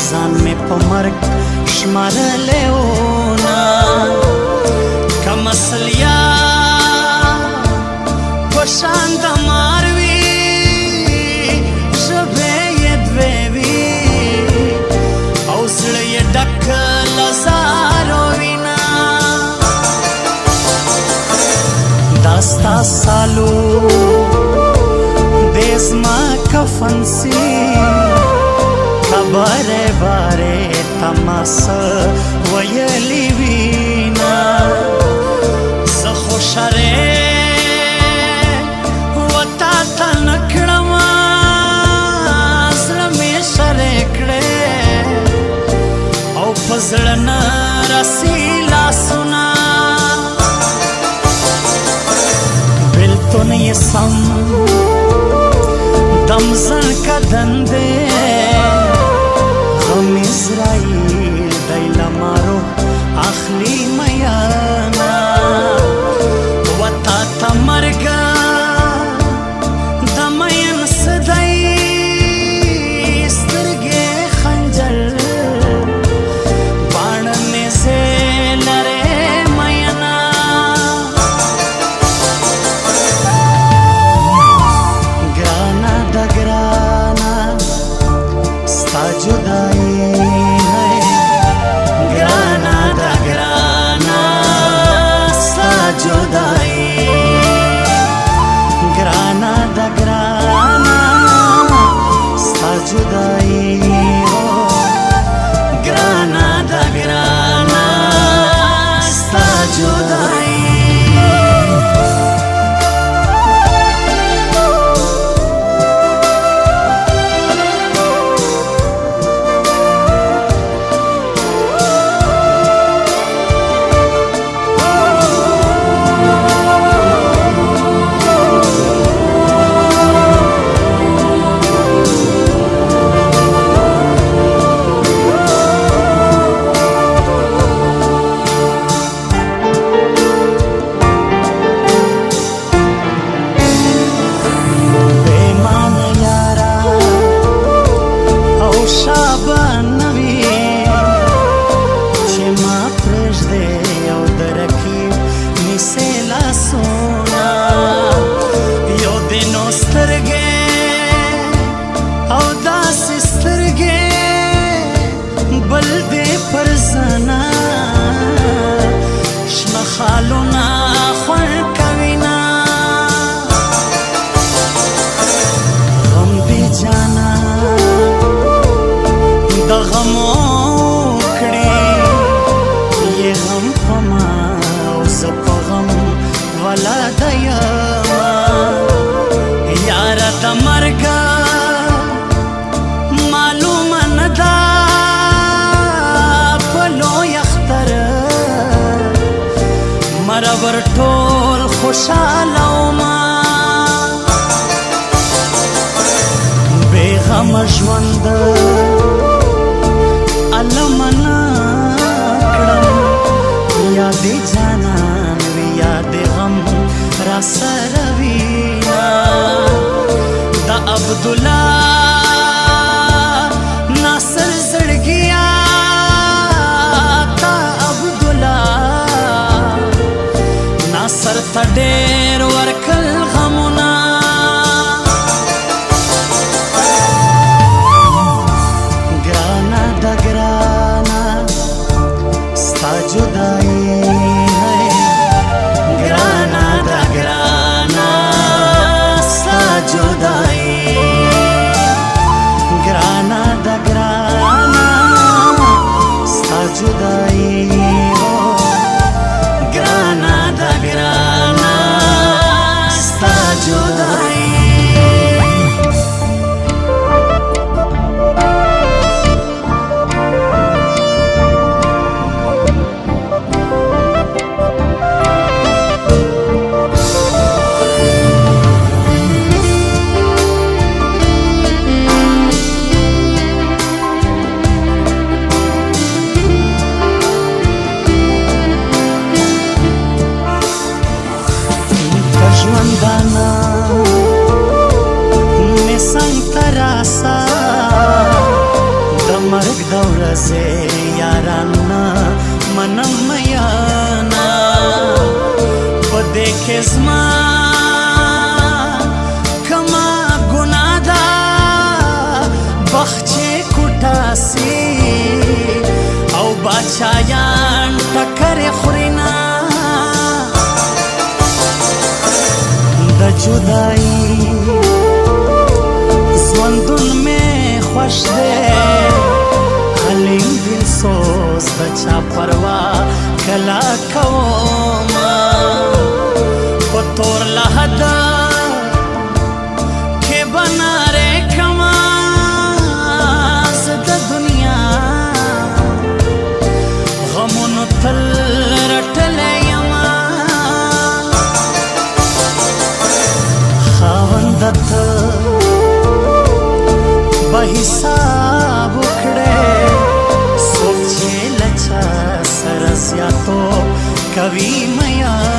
ځان مې په مرګ شمارلی وونه کم اصل یا په شان د مار وي ژبې یې دوې وي او زړه یې ډک له زارو وینه دا ستا سالو دی زما کفن سي خبره باره تماس ویلی وینا زه خوشره وتا ته نکړم زړه مې شری کړې او په زړه نه راسي لاسونه بېلتون یې سم دم زړه دندې غم اسرائیل دی لمارو اخلی میانا وطا تا مرگا دا مین صدای سترگی خنجر باننی زیلره میانا گرانا دا گرانا ستا جدائی مرور ټول خوشاله وما بې غمه ژوند المنه کړم یادې جانان وي یادې غم راسره وینا د عبدالله ناصر زړګیا سر تا ډېر ورکل غمونه ګرانه د ګرانه ستا جدایي ګرانه د ګرانه ستا جدایي زه یارانا منم میانا پدې کې زما کما ګناه ده بخچې کوټاسي او بچایان ټکر خورنا د جدائی ژوندون مې خوښ دی حلیم دل سوز د چا پروا کلا کوما په تور لحد کې بناره کما زه د دنیا غمونو تل رټلی یما خاونده ته به حساب وکړې څوک چې له چا سره زیاتو کوي میانا